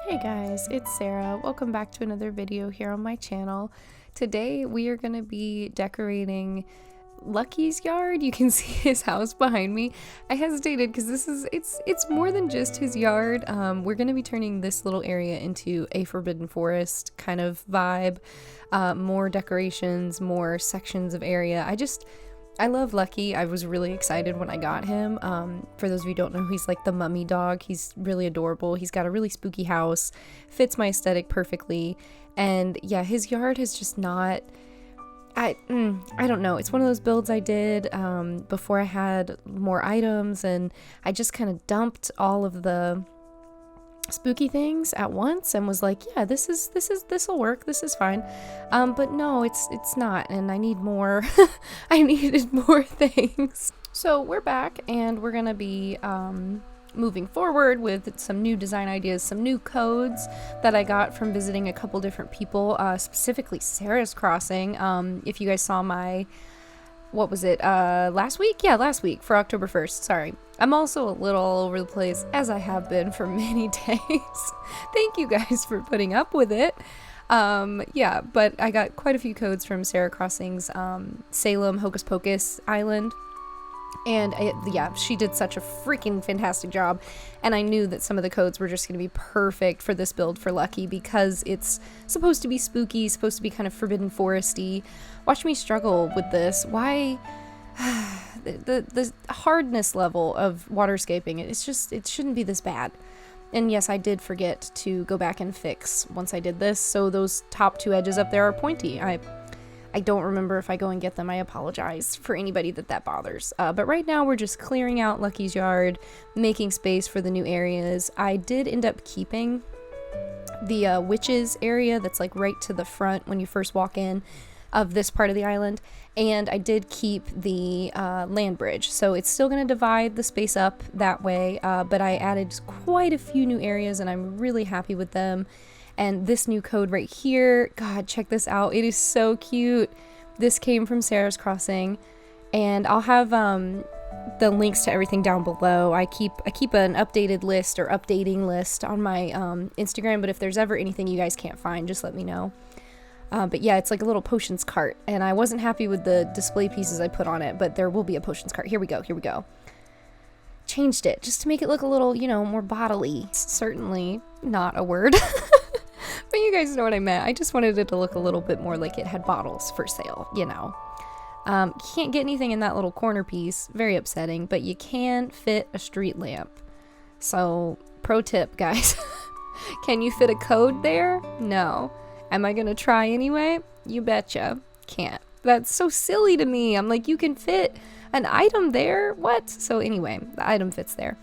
Hey guys, it's Sarah. Welcome back to another video here on my channel. Today we are going to be decorating Lucky's yard. You can see his house behind me. I hesitated because it's more than just his yard. We're going to be turning this little area into a forbidden forest kind of vibe. More decorations, more sections of area. I love Lucky. I was really excited when I got him. For those of you who don't know, he's like the mummy dog. He's really adorable. He's got a really spooky house, fits my aesthetic perfectly. And yeah, his yard has just not, I don't know. It's one of those builds I did before I had more items, and I just kind of dumped all of the spooky things at once and was like, yeah, this'll work, this is fine. But no, it's not, and I need more. I needed more things. So we're back and we're gonna be moving forward with some new design ideas, some new codes that I got from visiting a couple different people, specifically Sarah's Crossing. If you guys saw my, what was it, last week? Yeah, last week for October 1st, sorry. I'm also a little all over the place, as I have been for many days. Thank you guys for putting up with it. Yeah, but I got quite a few codes from Sarah Crossing's Salem Hocus Pocus Island. And yeah, she did such a freaking fantastic job. And I knew that some of the codes were just going to be perfect for this build for Lucky because it's supposed to be spooky, supposed to be kind of forbidden foresty. Watch me struggle with this. Why? The hardness level of waterscaping, it shouldn't be this bad. And yes, I did forget to go back and fix once I did this, so those top two edges up there are pointy. I don't remember if I go and get them. I apologize for anybody that bothers. But right now we're just clearing out Lucky's yard, making space for the new areas. I did end up keeping the witches area that's like right to the front when you first walk in of this part of the island, and I did keep the land bridge, so it's still going to divide the space up that way, but I added quite a few new areas and I'm really happy with them. And this new code right here, God, check this out, it is so cute. This came from Sarah's Crossing, and I'll have the links to everything down below. I keep an updated list or updating list on my Instagram, but if there's ever anything you guys can't find, just let me know. But yeah, it's like a little potions cart, and I wasn't happy with the display pieces I put on it, but there will be a potions cart. Here we go. Changed it just to make it look a little, more bodily. It's certainly not a word, but you guys know what I meant. I just wanted it to look a little bit more like it had bottles for sale, You can't get anything in that little corner piece. Very upsetting, but you can fit a street lamp. So, pro tip, guys. Can you fit a code there? No. Am I gonna try anyway? You betcha. Can't. That's so silly to me. I'm like, you can fit an item there? What? So anyway, the item fits there.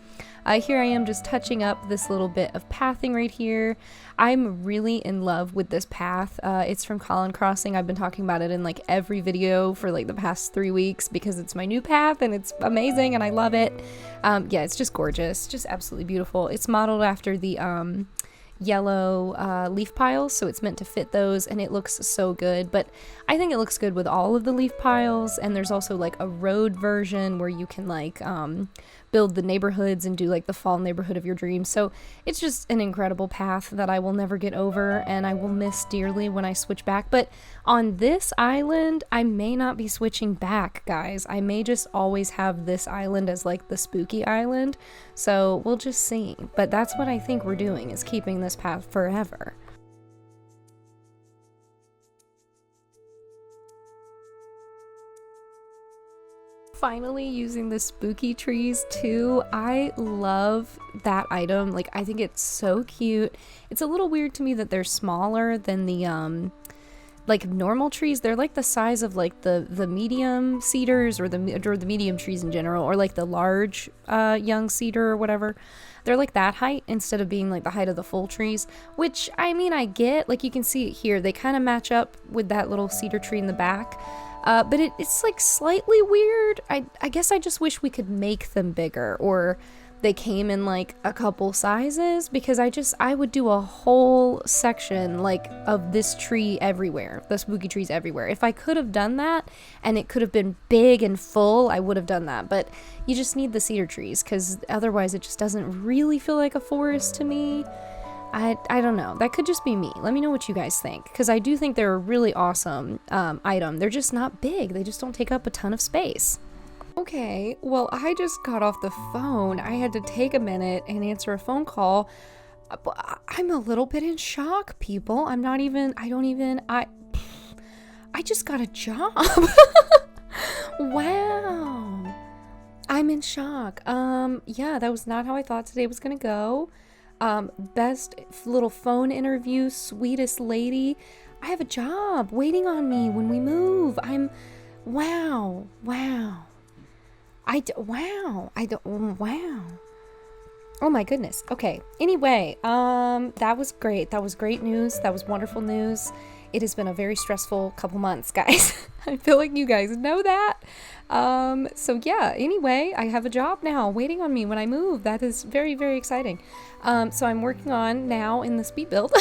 Here I am just touching up this little bit of pathing right here. I'm really in love with this path. It's from Colin Crossing. I've been talking about it in like every video for like the past 3 weeks because it's my new path and it's amazing and I love it. Yeah, it's just gorgeous. Just absolutely beautiful. It's modeled after the yellow leaf piles, so it's meant to fit those, and it looks so good. But I think it looks good with all of the leaf piles, and there's also like a road version where you can like build the neighborhoods and do like the fall neighborhood of your dreams. So it's just an incredible path that I will never get over and I will miss dearly when I switch back. But on this island, I may not be switching back, guys. I may just always have this island as like the spooky island, so we'll just see. But that's what I think we're doing, is keeping this path forever. Finally using the spooky trees too. I love that item. Like, I think it's so cute. It's a little weird to me that they're smaller than the like normal trees. They're like the size of like the medium cedars or the medium trees in general, or like the large young cedar or whatever. They're like that height instead of being like the height of the full trees, which I mean, I get, like you can see it here. They kind of match up with that little cedar tree in the back. But it's like slightly weird. I guess I just wish we could make them bigger, or they came in like a couple sizes, because I would do a whole section like of this tree everywhere, the spooky trees everywhere. If I could have done that and it could have been big and full, I would have done that. But you just need the cedar trees, because otherwise it just doesn't really feel like a forest to me. I don't know. That could just be me. Let me know what you guys think, because I do think they're a really awesome item. They're just not big. They just don't take up a ton of space. Okay, well, I just got off the phone. I had to take a minute and answer a phone call. I'm a little bit in shock, people. I just got a job. Wow. I'm in shock. Yeah, that was not how I thought today was gonna go. Best little phone interview, sweetest lady. I have a job waiting on me when we move. Wow. Wow. Oh my goodness. Okay. Anyway, that was great. That was great news. That was wonderful news. It has been a very stressful couple months, guys. I feel like you guys know that. So yeah, anyway, I have a job now waiting on me when I move. That is very, very exciting. So I'm working on now in the speed build,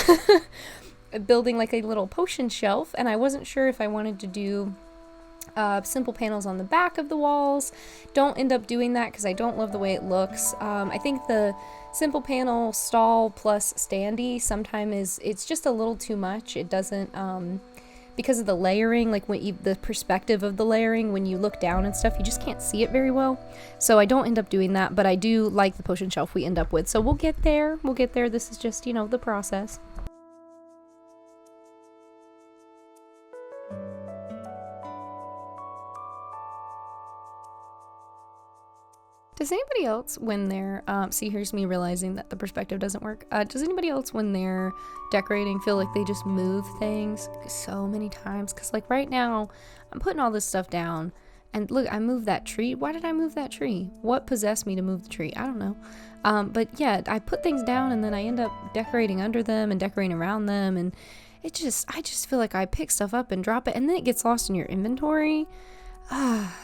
building like a little potion shelf, and I wasn't sure if I wanted to do simple panels on the back of the walls. Don't end up doing that because I don't love the way it looks. I think the simple panel stall plus standee sometimes it's just a little too much. It doesn't because of the layering, like the perspective of the layering, when you look down and stuff, you just can't see it very well. So I don't end up doing that, but I do like the potion shelf we end up with. So we'll get there. This is just, the process. Does anybody else, when they're, see, here's me realizing that the perspective doesn't work. Does anybody else, when they're decorating, feel like they just move things so many times? Because, like, right now, I'm putting all this stuff down, and look, I moved that tree. Why did I move that tree? What possessed me to move the tree? I don't know. But yeah, I put things down, and then I end up decorating under them and decorating around them, and I just feel like I pick stuff up and drop it, and then it gets lost in your inventory.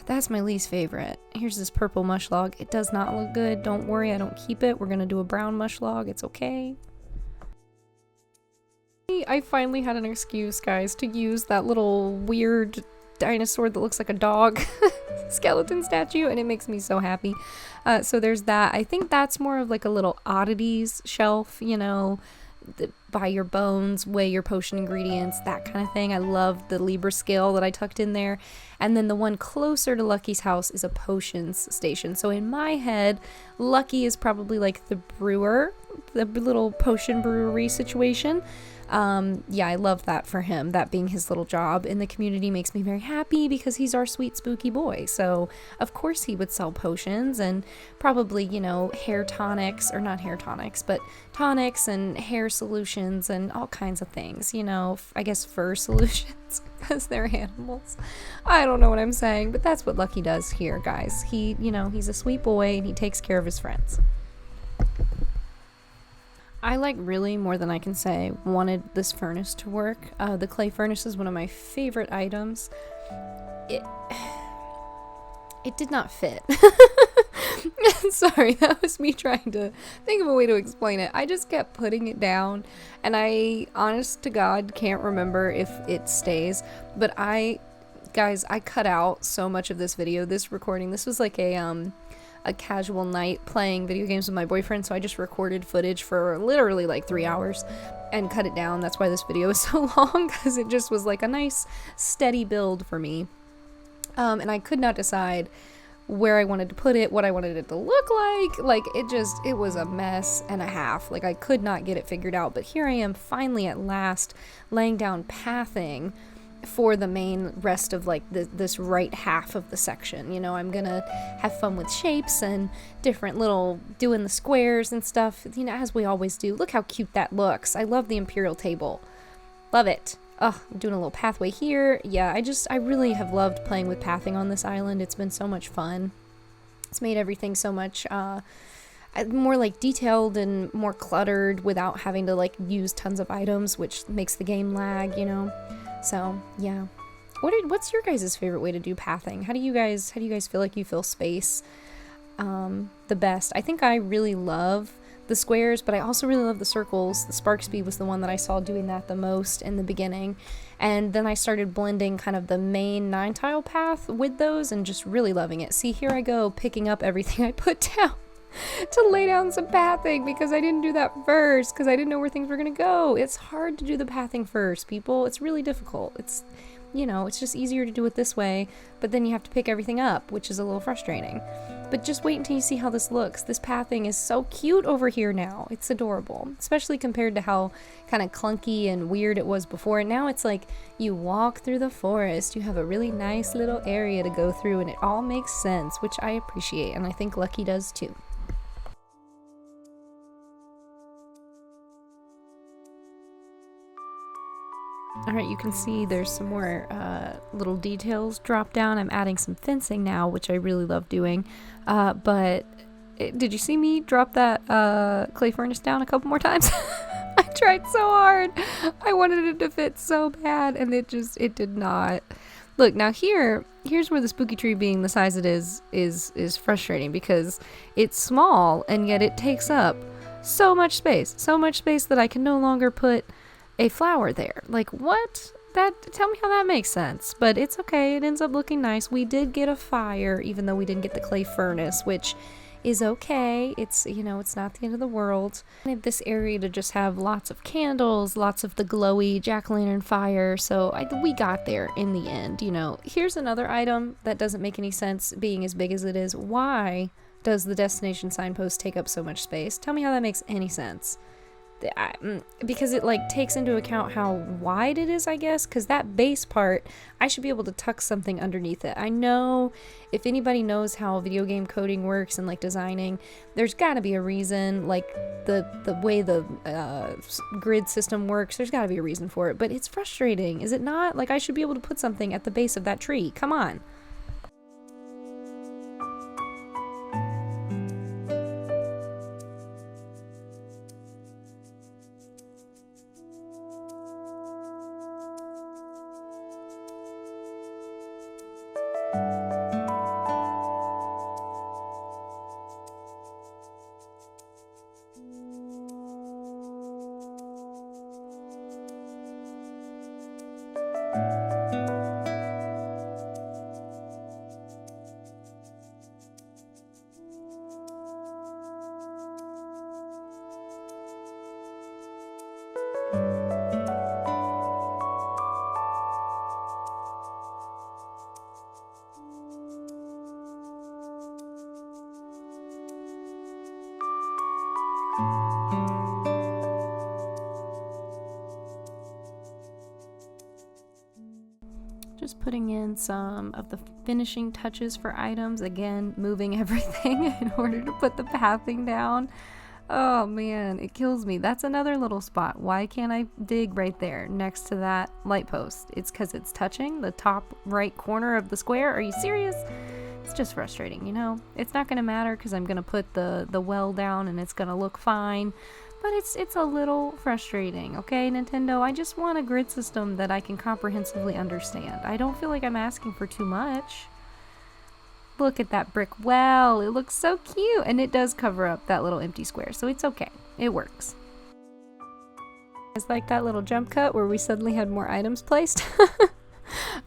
That's my least favorite. Here's this purple mush log. It does not look good. Don't worry, I don't keep it. We're gonna do a brown mush log. It's okay. I finally had an excuse, guys, to use that little weird dinosaur that looks like a dog skeleton statue, and it makes me so happy. So there's that. I think that's more of like a little oddities shelf, buy your bones, weigh your potion ingredients, that kind of thing. I love the Libra scale that I tucked in there. And then the one closer to Lucky's house is a potions station. So in my head, Lucky is probably like the brewer, the little potion brewery situation. Yeah, I love that for him. That being his little job in the community makes me very happy because he's our sweet spooky boy. So of course he would sell potions and probably, hair tonics, or not hair tonics, but tonics and hair solutions and all kinds of things, I guess fur solutions because they're animals. I don't know what I'm saying, but that's what Lucky does here, guys. He, he's a sweet boy and he takes care of his friends. I really, more than I can say, wanted this furnace to work. The clay furnace is one of my favorite items. It did not fit. Sorry, that was me trying to think of a way to explain it. I just kept putting it down, and I, honest to God, can't remember if it stays. But guys, I cut out so much of this video, this recording. This was like a casual night playing video games with my boyfriend, so I just recorded footage for literally like 3 hours and cut it down. That's why this video is so long, because it just was like a nice steady build for me. And I could not decide where I wanted to put it, what I wanted it to look like. It was a mess and a half. I could not get it figured out, but here I am finally at last laying down pathing for the main rest of this right half of the section. I'm gonna have fun with shapes and different little doing the squares and stuff, as we always do. Look how cute that looks. I love the imperial table. Love it. Oh, I'm doing a little pathway here. Yeah, I really have loved playing with pathing on this island. It's been so much fun. It's made everything so much more detailed and more cluttered without having to use tons of items, which makes the game lag, So yeah, what's your guys' favorite way to do pathing? How do you guys feel like you fill space the best? I think I really love the squares, but I also really love the circles. The Sparksby was the one that I saw doing that the most in the beginning, and then I started blending kind of the main 9-tile path with those and just really loving it. See, here I go picking up everything I put down. to lay down some pathing because I didn't do that first because I didn't know where things were going to go. It's hard to do the pathing first, people. It's really difficult. It's, you know, it's just easier to do it this way, but then you have to pick everything up, which is a little frustrating. But just wait until you see how this looks. This pathing is so cute over here now. It's adorable, especially compared to how kind of clunky and weird it was before. And now it's like you walk through the forest, you have a really nice little area to go through, and it all makes sense, which I appreciate, and I think Lucky does too. Alright, you can see there's some more little details drop down. I'm adding some fencing now, which I really love doing. Did you see me drop that clay furnace down a couple more times? I tried so hard. I wanted it to fit so bad, and it did not. Look, now here's where the spooky tree being the size it is frustrating, because it's small, and yet it takes up so much space that I can no longer put a flower there. Like, what? Tell me how that makes sense. But it's okay, it ends up looking nice. We did get a fire, even though we didn't get the clay furnace, which is okay. It's, you know, it's not the end of the world. I need this area to just have lots of candles, lots of the glowy jack-o'-lantern fire, so we got there in the end, you know. Here's another item that doesn't make any sense being as big as it is. Why does the destination signpost take up so much space? Tell me how that makes any sense. Because it like takes into account how wide it is, I guess, because that base part, I should be able to tuck something underneath it. I know if anybody knows how video game coding works and like designing, there's got to be a reason, like the way the grid system works, there's got to be a reason for it, but it's frustrating, is it not? Like, I should be able to put something at the base of that tree. Come on. Just putting in some of the finishing touches for items. Again, moving everything in order to put the pathing down. Oh man, it kills me. That's another little spot. Why can't I dig right there next to that light post? It's because it's touching the top right corner of the square. Are you serious? It's just frustrating, you know? It's not going to matter because I'm going to put the well down and it's going to look fine. But it's a little frustrating, okay, Nintendo? I just want a grid system that I can comprehensively understand. I don't feel like I'm asking for too much. Look at that brick well. It looks so cute. And it does cover up that little empty square, so it's okay. It works. It's like that little jump cut where we suddenly had more items placed.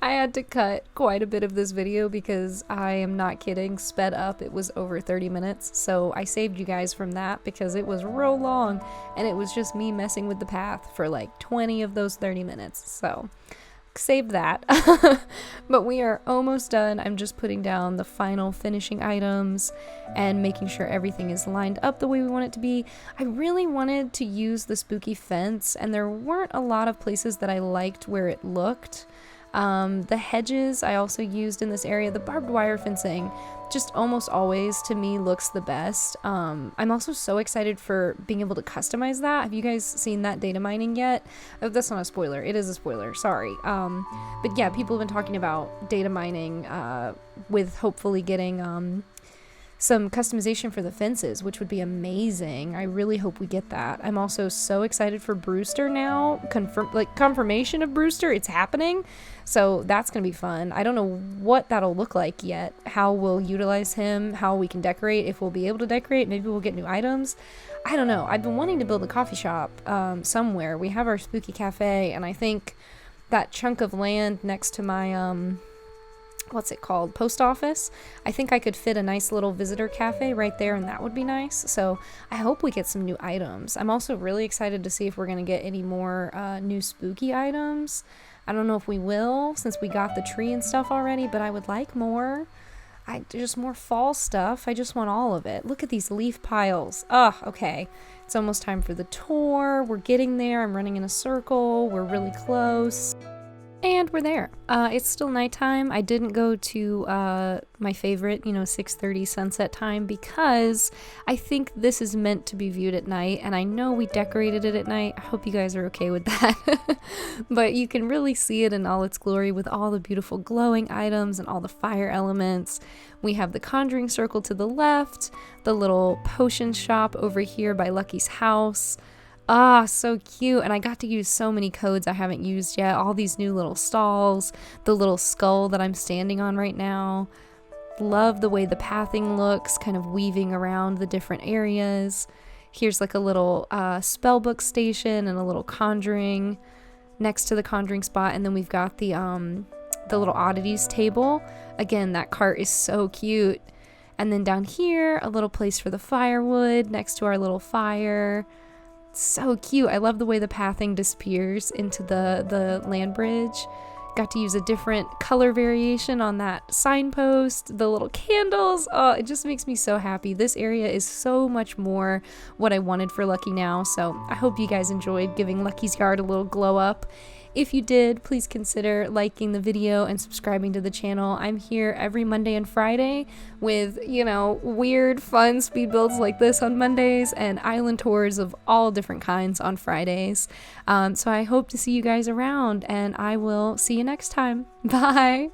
I had to cut quite a bit of this video because I am not kidding, sped up. It was over 30 minutes, so I saved you guys from that because it was real long and it was just me messing with the path for like 20 of those 30 minutes, so save that. But we are almost done. I'm just putting down the final finishing items and making sure everything is lined up the way we want it to be. I really wanted to use the spooky fence and there weren't a lot of places that I liked where it looked. The hedges I also used in this area. The barbed wire fencing just almost always to me looks the best. I'm also so excited for being able to customize that. Have you guys seen that data mining yet? Oh, that's not a spoiler. It is a spoiler, sorry. But yeah, people have been talking about data mining with hopefully getting some customization for the fences, which would be amazing. I really hope we get that. I'm also so excited for Brewster now. Confirmation of Brewster, it's happening. So that's gonna be fun. I don't know what that'll look like yet, how we'll utilize him, how we can decorate, if we'll be able to decorate, maybe we'll get new items. I don't know. I've been wanting to build a coffee shop somewhere. We have our spooky cafe, and I think that chunk of land next to my what's it called, post office. I think I could fit a nice little visitor cafe right there, and that would be nice. So I hope we get some new items. I'm also really excited to see if we're gonna get any more new spooky items. I don't know if we will, since we got the tree and stuff already, but I would like more. Just more fall stuff. I just want all of it. Look at these leaf piles. Oh, okay. It's almost time for the tour. We're getting there. I'm running in a circle. We're really close. And we're there. It's still nighttime. I didn't go to my favorite, 6:30 sunset time, because I think this is meant to be viewed at night, and I know we decorated it at night. I hope you guys are okay with that. But you can really see it in all its glory with all the beautiful glowing items and all the fire elements. We have the conjuring circle to the left, the little potion shop over here by Lucky's house. Ah, so cute. And I got to use so many codes I haven't used yet. All these new little stalls, the little skull that I'm standing on right now. Love the way the pathing looks, kind of weaving around the different areas. Here's like a little spellbook station and a little conjuring next to the conjuring spot. And then we've got the little oddities table. Again, that cart is so cute. And then down here, a little place for the firewood next to our little fire. So cute. I love the way the pathing disappears into the land bridge. Got to use a different color variation on that signpost, the little candles. Oh, it just makes me so happy. This area is so much more what I wanted for Lucky Now. So I hope you guys enjoyed giving Lucky's Yard a little glow up. If you did, please consider liking the video and subscribing to the channel. I'm here every Monday and Friday with, weird, fun speed builds like this on Mondays and island tours of all different kinds on Fridays. So I hope to see you guys around, and I will see you next time. Bye!